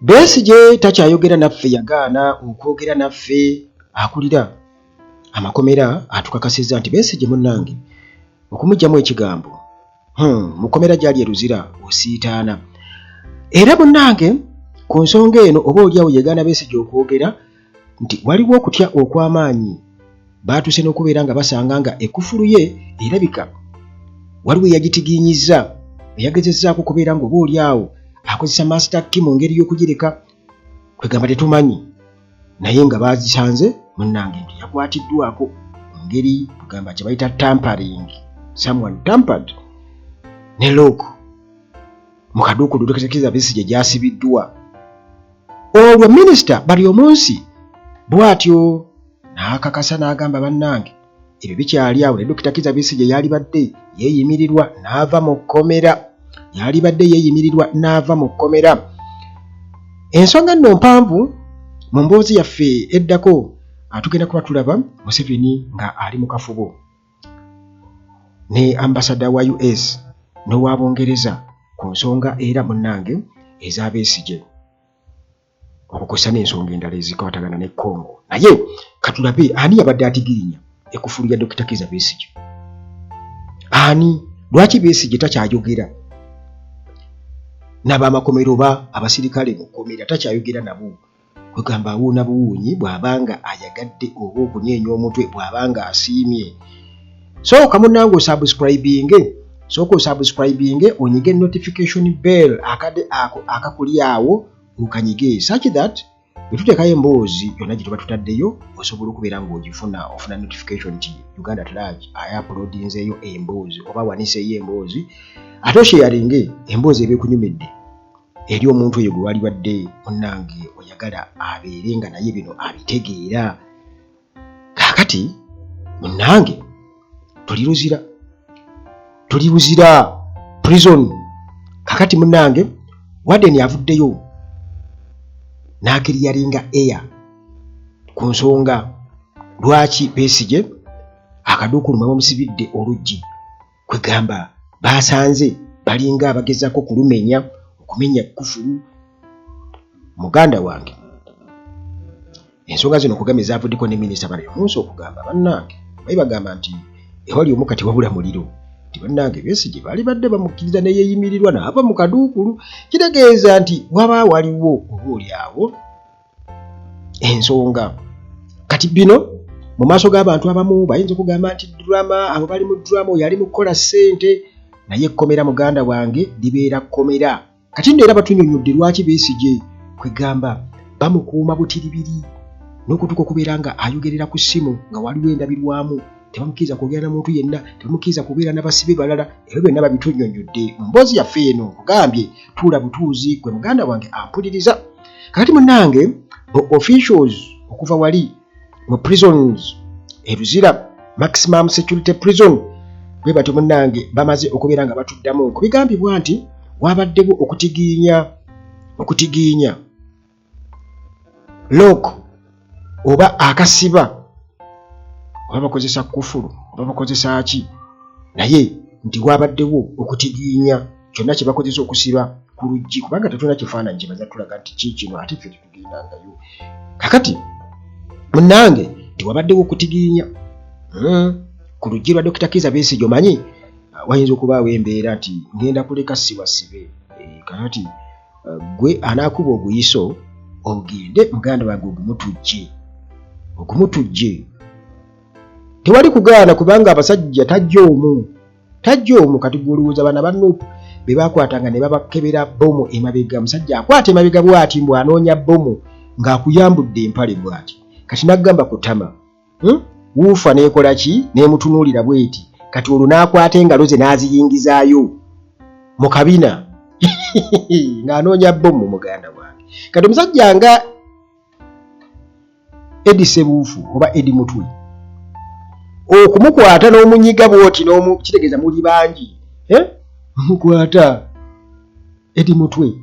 Besigye takyayogera naffe, yagaana okwogera naffe. Akulira amakomera atukakasizza nti Besigye munnange okumugyamu ekigambo mukomera gyali eruzira osiitaana. Era munnange ku nsonga eno oba oliawo yegaana Besigye okwogera nti waliwo okutya okw'amaanyi baatuse n'okubeera nga basanga nga ekufulu ye erabika waliwo eyagitiginyizza, eyagezezzaako okubeera nga oba oliawo akozesa master key mu ngeri y'okugireka, kwegamba tetumanyi, naye nga bazisanze munnange nti yakwatiddwako mu ngeri kugamba kye bayita tampering, someone tampered ne lock mu kaduukulu Dr. Besigye gyasibiddwa. Olwo minisita bali omunsi bw'atyo n'akakasa n'agamba bannange ebyo bikyali awo. Ne Dr. Kizza Besigye yalibadde yeeyimirirwa n'ava mu kkomera, ensonga nno mpanvu. Mu mboozi yaffe eddako atugenda kuba tulaba Museveni nga ali mu kafubo ne ambasada wa US n'owa Bungereza ku nsonga era munnange eza Besigye okukosa n'ensonga endala ezikwatagana ne Congo. Naye katulabe ani yabadde atigirinya ekufulu ya Dr. Kizza Besigye? Ani? Lwaki Besigye takyayogera n'abamakomero oba abasirikale mu kkomera? Takyayogera nabo, kwegamba awuuna buwuunyi bw'abanga ayagadde oba okunyeenya omutwe bw'abanga asiimye. Sooka munnange osubscribinge onyige notification bell akade ako akakuli awo ukanyige, such that bwe tuteekayo emboozi yonna gye tuba tutaddeyo osobola okubeera ofuna notification nti Uganda at Large uploadinzeeyo emboozi oba waniseeyo emboozi, ate osharinge emboozi eba ekunyumidde eri omuntu oyo gwe walibadde munnange oyagala abeere nga naye bino abitegeera. Kaakati munnange tuliruzira prison. Kakati munnange Warden avuddeyo n'akiriyaringa air ku nsonga lwaki Besigye akaduukulu mwe bamusibidde oluggi, kwegamba basanze balinga abagezaako okumenya kufulu. Muganda wange ensonga zino okugamba ezavuddeko ne minisita bali omunsi okugamba bannange bayi bagamba nti ewali omu kati wabula muliro, nti bannange Besigye bali badde bamukkiriza ne yeeyimirirwa n'ava mu kaduukulu. Kitegeeza nti waba waliwo oba oliawo ensonga. Kati bino mu maaso g'abantu abamu bayinza okugamba nti drama, abo bali mu drama, oyo ali mu kukola ssente, naye ekkomera muganda wange libeera kkomera. Kati nno era batunyonyodde lwaki Besigye kwegamba bamukuuma butiribiri n'okutuuka okubeera nga ayogerera ku ssimu nga waliwo endabirwamu, tebamukkiriza kwogera na muntu yenna, tebamukkiriza kubeera n'abasibe balala. Ebyo byonna babitunyonyodde mu mboozi yaffe eno, nkugambye tuula butuuzi gwe muganda wange ampuliriza. Kakati munnange officials okuva wali mu prisons eruzira maximum security prison bwe batyo munnange bamaze okubeera nga batuddamu ku bigambibwa nti wabaddewo okutigiinya lock oba akasiba, oba bakozesa kufulu oba bakozesa ki, naye nti wabaddewo okutigiinya kyonna kye bakozesa okusiba ku luggi, kubanga tetulina kifaananyi kye baza tulaga nti kikino ate ffe tetugendangayo. Kakati munnange nti wabaddewo okutigiinya ku luggi lwa Dr. Kizza Besigye. Omanyi wayinza okubaawo embeera nti ngenda kuleka sibe kakati gwe anaakuba oguyiso ogende muganda wange ogumutujje. Tewali kugaana kubanga abasajja tajja omu. Kati gwolowooza bana banno be bakwatanga ne babakebera bomu emabega, musajja akwata emabega bw'ati mbw anoonya bomu ng'akuyambudde empale bw'ati, kati n'agamba kutama wuufa n'ekola ki n'emutunuulira bw'eti, kati olwo n'akwata engalo ze n'aziyingizaayo mu kabina ng'anoonya bomu muganda wange. Kati omusajja nga Edi Sebuufu oba Edi Mutwe okumukwata n'omunyiga bw'oti kitegeeza muli bangi, mukwata Edi Mutwe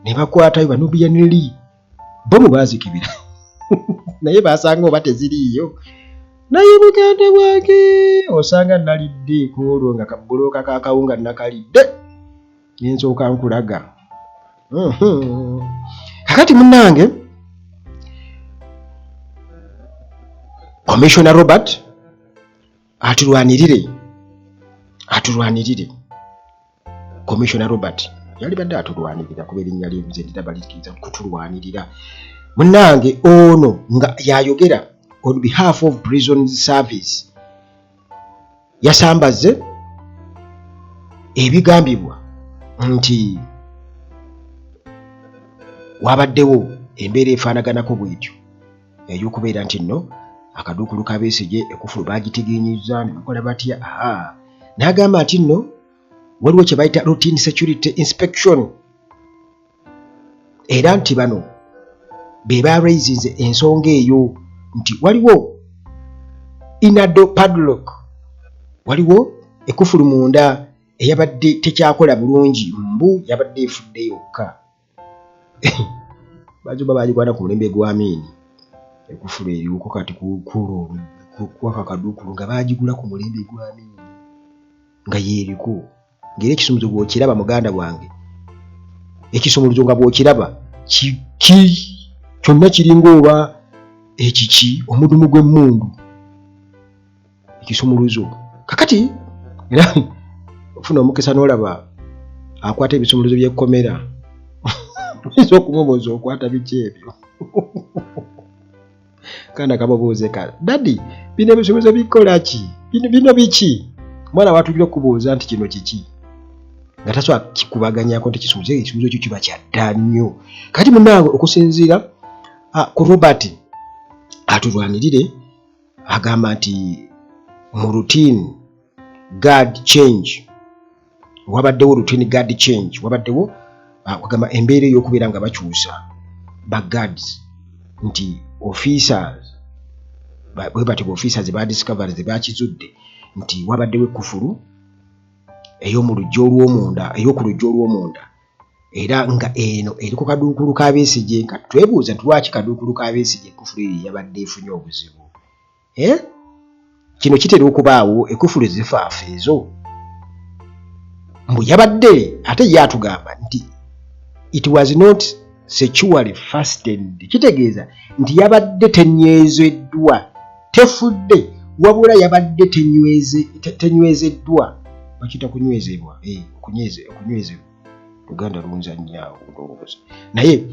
ne bakwatayo Banubian Lee, bomu baazikibira naye basanga oba teziriiyo. Naye muganda wange osanga nalidde ku olwo nga kabulooka ka kawunga nakalidde, nsooka nkulaga kakati munnange Commissioner Robert atulwanirire Commissioner Robert yali badde atulwanirira kuba erinnya lye nze ndirabalikiriza kutulwanirira munnange ono nga yayogera on behalf of prison service yasambaze ebigambibwa nti wabaddewo embeera efaanaganako bwetyo ey'okubeera nti nno akaduukulu ka Besigye ekufulu baagitegenyezza ne bakola batya n'agamba nti nno waliwo kye bayita routine security inspection era nti bano be baraisinze ensonga eyo nti waliwo inado padlock waliwo ekufulu munda eyabadde tekyakola bulungi mbu yabadde efudde yokka bajoba bagikwana ku mulembe gwa Amin ekufulu eriwuko kati kukulu kwaka kaduukulu nga bagigula ku mulembe gwa Amin nga yeeriko ng'era ekisumuluzo bw'okiraba muganda wange ekisumuluzo nga bw'okiraba kyonna kiringa oba ekiki omudumu gw'emmundu ekisumuluzo kakati era ofuna omukisa n'olaba akwata ebisumuluzo by'ekkomera oyinza okumubuuza okwata biki ebyo kana kamubuuze kale dadi bino ebisumuluzo bikola ki bino biki mwana watugira okubuuza nti kino kiki nga tasobola kikubaganyako nti ekisumuluzo ekyo kiba kyadda nnyo kati munnange okusinziira ku Robert atulwanirire agamba nti mu routine guard change wabaddewo routine guard change wabaddewo agamba embeera ey'okubeera nga bakyusa ba guards nti officers bwe bati officers badiscovered ze bakizudde nti wabaddewo ekufulu ey'omu lujja olw'omunda ey'oku lujja olw'omunda era nga eno eri ku kaduukulu ka Besigye nga twebuuza nti lwaki kaduukulu ka Besigye ekufulu eri yabadde efunye obuzibu kino kitera okubaawo ekufulu ezifaafa ezo mbu yabadde ate ye atugamba nti it was not sexually fastened kitegeeza nti yabadde tenywezeddwa tefudde wabula yabadde tenywezeddwa bakita kunywezebwa okunywezebwa Uganda lunza nnyo ndowooza naye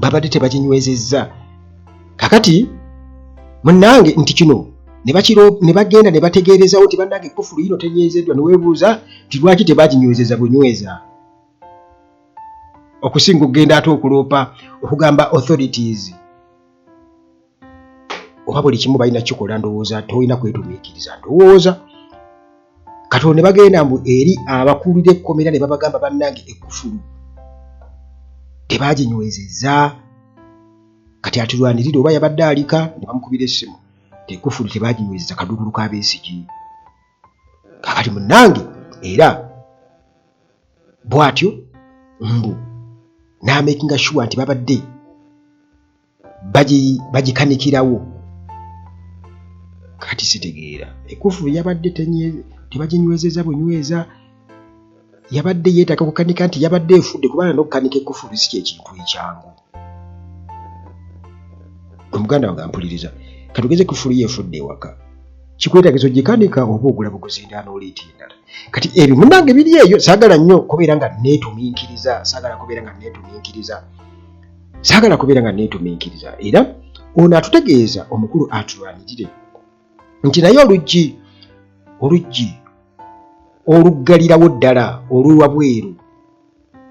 babadde tebakinywezezza kakati munnange nti kino ne bagenda ne bategeerezawo nti bannange ekufulu yino tenyezeddwa ne weebuuza nti lwaki tebaginywezeza bunyweza okusinga okugenda ate okuloopa okugamba authorities oba buli kimu balina kikola ndowooza tolina kwetumiikiriza ndowooza katono ne bagenda mbu eri abakulira ekkomera ne babagamba bannange ekufulu tebaginywezezza kati atulwanirire oba yabadde alika ne bamukubira essimu ekufulu tebaginywezezza kaduukulu ka Besigye kakati munnange era bw'atyo mbu n'amakinga sure nti babadde bagikanikirawo kati sitegeera ekufulu yabadde tebaginywezezza bunyweza yabadde yeetaaga kukanika nti yabadde efudde kubanga n'okukanika ekufulu si kyekintu ekyangu omuganda wange ampuliriza katugeze ekufulu yeefudde ewaka kikwetaagisa ogikanika oba ogula buguzinda n'oliita endala kati ebyo munnange biri eyo saagala nnyo kubeera nga neetumiikiriza era ono atutegeeza omukulu atulwanirire nti naye oluggi oluggalirawo ddala olw'ewabweru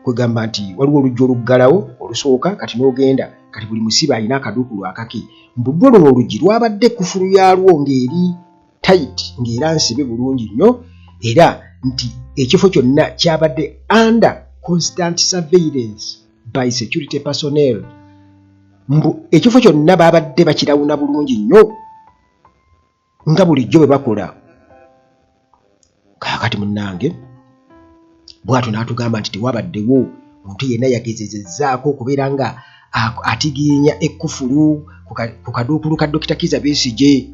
kwegamba nti waliwo oluggi oluggalawo olusooka kati n'ogenda kati buli musibe alina akaduukulu akake mbubwo luno oluggi lwabadde ekufulu yalwo ng'eri tight ng'era nsibe bulungi nnyo era nti ekifo kyonna kyabadde under constant surveillance by security personnel mbu ekifo kyonna babadde bakirawuna bulungi nnyo nga bulijjo bwe bakola kaakati munnange bw'atyo n'atugamba nti tewabaddewo muntu yenna yagezezezzaako okubeera nga atigiinya ekufulu ku kaduukulu ka Dr. Kizza Besigye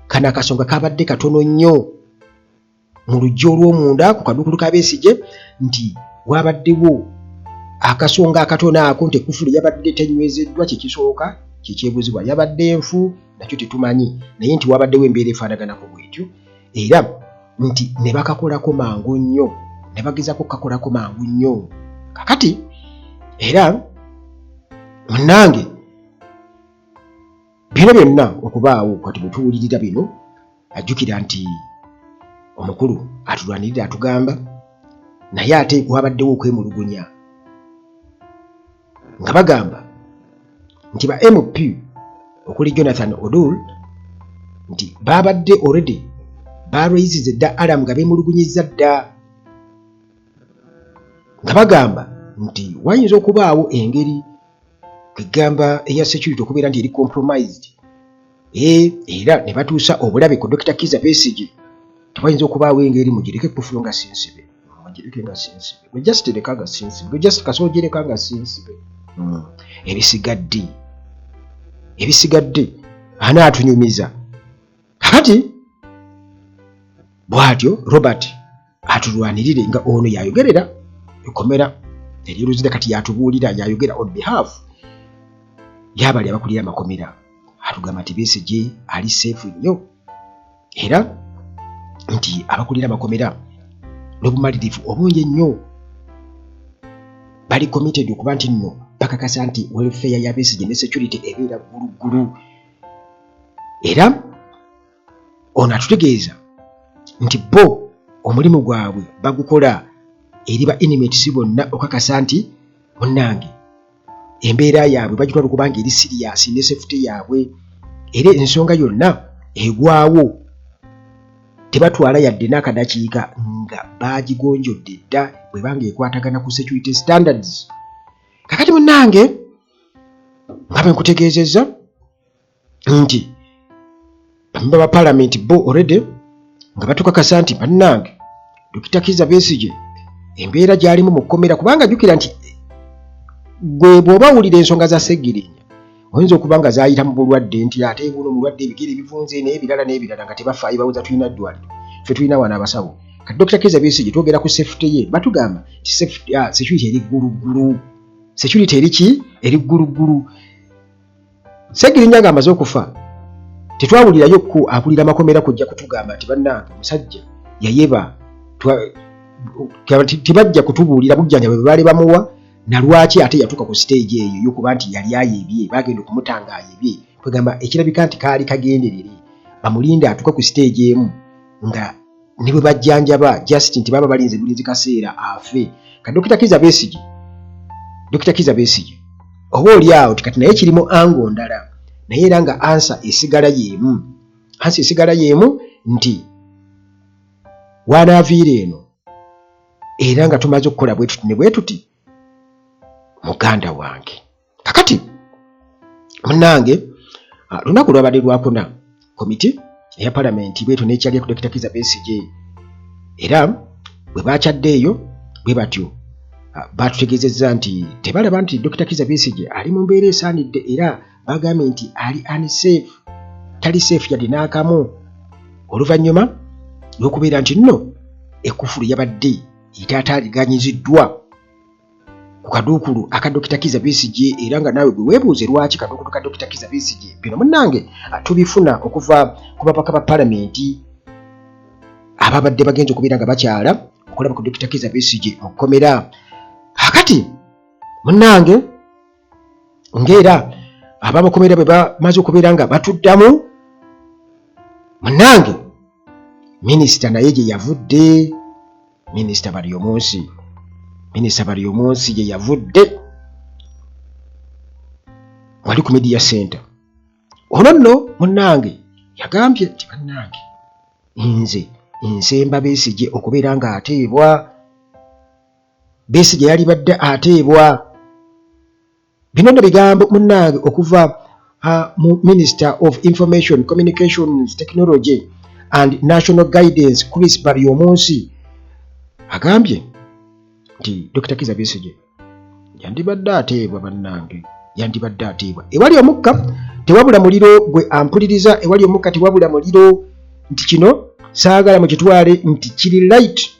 kano akasonga kabadde katono nnyo mu lujja olw'omunda ku Kadukulu ka Besigye nti wabaddewo akasonga akatono ako nti Ekufulu yabadde tenywezeddwa kikisooka kikyebuzibwa yabadde nfu nakyo tetumanyi naye nti wabaddewo embeera efaanaganako bwetyo era nti ne bakakolako mangu nnyo ne bagezako kukakolako mangu nnyo kakati era munnange bino byonna okubaawo kati bwe tuwulirira bino ajjukira nti omukulu atulwanirira atugamba naye ate wabaddewo okwemulugunya nga bagamba nti ba MP okuli Jonathan Odul nti babadde already baraizize dda alarm nga beemulugunyizza dda nga bagamba nti wayinza okubaawo engeri kwegamba eya security okubeera nti eri compromised era ne batuusa obulabe ku Dr. Kizza Besigye tewayinza okubaawo engeri mugireke Ekufulu nga sinsibe mugireke nga sinsibe gwe just tereka nga sinsibe gwe just kasoogereka nga sinsibe ebisigadde anaatunyumiza kakati bw'atyo Robert atulwanirire nga ono yayogerera ekomera eryoluzira kati yatubuulira yayogera on behalf y'abali abakulira amakomera atugamba nti Besigye ali safe nnyo era nti abakulira amakomera n'obumalirivu obungi ennyo bali committed okuba nti nno bakakasa nti welfare ya Besigye ne security ebeera gguluggulu era ono atutegeeza nti bo omulimu gwabwe bagukola eri ba inmates bonna okakasa nti munnange embeera yaabwe bagitwala okubanga eri serious ne safety yaabwe era ensonga yonna egwawo tebatwala yadde n'akadakiika nga bagigonjodde dda bwe banga ekwatagana ku security standards kakati munnange nga bwe nkutegeezezza nti bamemba ba parliament bo already nga batukakasa nti bannange Dr. Kizza Besigye embeera gy'alimu mu kkomera kubanga jjukira nti gwe bw'obawulira ensonga za Sseggirinya oyinza okuba nga zaayita mu bulwadde nti ate buno omulwadde ebigere bivunze n'ebirala nga tebafaayo bawuza tulina ddwaliro ffe tulina wano abasawo kati Dr. Kizza Besigye twogera ku safety ye batugamba nti security eri gguluggulu security eri ki eri gguluggulu Sseggirinya ng'amaze okufa tetwawulirayo ku akulira amakomera kujja kutugamba nti bannange omusajja yayeba tebajja kutubuulira bujjanja bwe baali bamuwa na lwaki ate yatuuka ku stage eyo yokuba nti yali ayebye bagenda okumutanga ayebye kwegamba ekirabika nti kaali kagenderere bamulinde atuuka ku stage emu nga ne bwe bajjanjaba just nti baba balinze bulinzi kaseera afe ka Dr. Kizza Besigye oba oli awo tikati naye kirimu ango ndala naye era nga ansa esigala yeemu nti wanaaviira eno era nga tumaze okukola bwetuti ne bwetuti muganda wange kakati munnange lunaku lwabadde lwakuna komiti eya palamenti bwetu nekyali ku Dr. Kizza Besigye era bwe bakyaddeeyo bwe batyo batutegeezezza nti tebalaba nti Dr. Kizza Besigye ali mu mbeera esaanidde era bagambye nti ali unsafe tali safe yadde n'akamu oluvannyuma lw'okubeera nti nno Ekufulu yabadde etaataaliganyiziddwa ku kaduukulu aka Dr. Kizza Besigye era nga naawe gwe weebuuze lwaki kaduukulu ka Dr. Kizza Besigye bino munnange tubifuna okuva ku bapaka ba palamenti ababadde bagenza okubeera nga bakyala okulaba ku Dr. Kizza Besigye mu kkomera kakati munnange ng'era abamukomera bwe bamaze okubeera nga batuddamu munnange minisita naye gye yavudde minisita Baryomunsi gye yavudde wali ku media center ono nno munnange yagambye nti bannange nze nsemba Besigye okubeera nga ateebwa Besigye yali badde ateebwa bino nno bigambo munnange okuva mu Minister of Information Communications Technology and National Guidance Chris Baryomunsi agambye nti Dr. Kizza Besigye yandibadde ateebwa bannange yandibadde ateebwa ewali omukka tewabula muliro gwe ampuliriza ewali omukka tewabula muliro nti kino saagala mukitwale nti kiri right.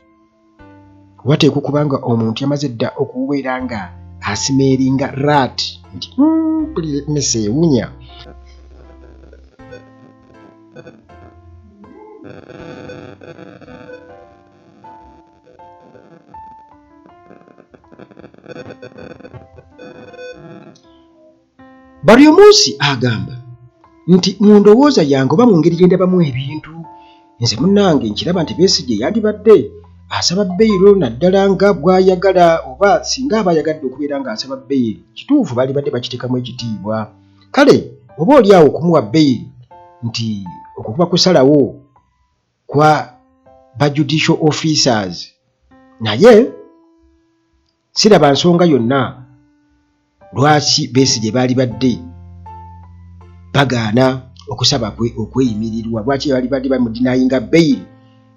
Wateekwa okubanga omuntu yamaze dda okubeera nga asimeeringa rat nti emmese ewunya. Bali omunsi agamba nti mu ndowooza yange oba mu ngeri gye ndabamu ebintu, nze munnange nkiraba nti Besigye yandibadde asaba beyiro naddala nga bw'ayagala, oba singa aba ayagadde okubeera ng'asaba beyiro kituufu bali badde bakiteekamu ekitiibwa. Kale oba oli awo okumuwa beyiro nti okukuba kusalawo kwa ba judicial officers, naye siraba nsonga yonna lwaki Besigye baali badde bagaana okusaba kwe okweyimirirwa, lwaki baali badde bamudinayinga beyiro.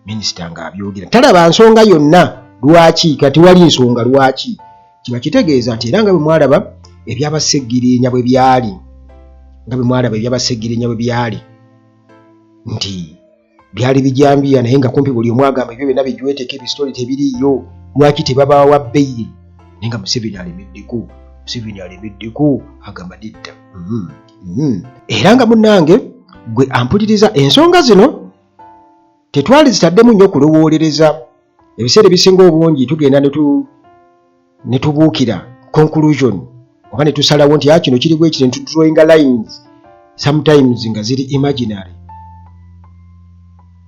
Minisita ng'abyogera talaba nsonga yonna lwaki, kati wali nsonga lwaki. Kiba kitegeeza nti era nga bwe mwalaba ebyabasseggirinya bwe byali, nti byali bijambiya, naye nga kumpi buli omu agamba ebyo byonna bigyweteeka ebisitole tebiriiyo, lwaki tebabawa beyiro? Naye nga Museveni alemeddeko agamba didda. Era nga munnange gwe ampuliriza ensonga zino tetwali zitaddemu nnyo kulowoolereza. Ebiseera ebisinga obungi tugenda ne tubuukira conclusion oba ne tusalawo nti kino kiri bwe kiri, ne tudrawinga lines sometimes nga ziri imaginary,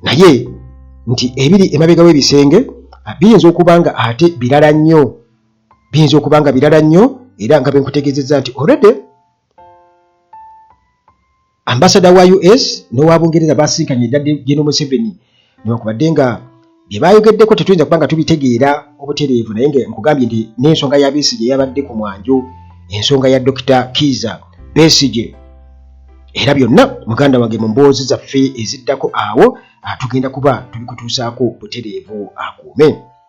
naye nti ebiri emabega w'ebisenge biyinza okuba nga ate birala nnyo, era nga bwe nkutegeezezza nti already ambassador wa US n'owa Bungereza basinkanye ddadde General Museveni, newankubadde nga bye baayogeddeko tetuyinza kuba nga tubitegeera obutereevu, naye nga nkugambye nti n'ensonga ya Besigye yabadde ku mwanjo, ensonga ya Dr. Kizza Besigye, era byonna muganda wange mu mboozi zaffe eziddako awo tugenda kuba tubikutuusaako butereevu akuume.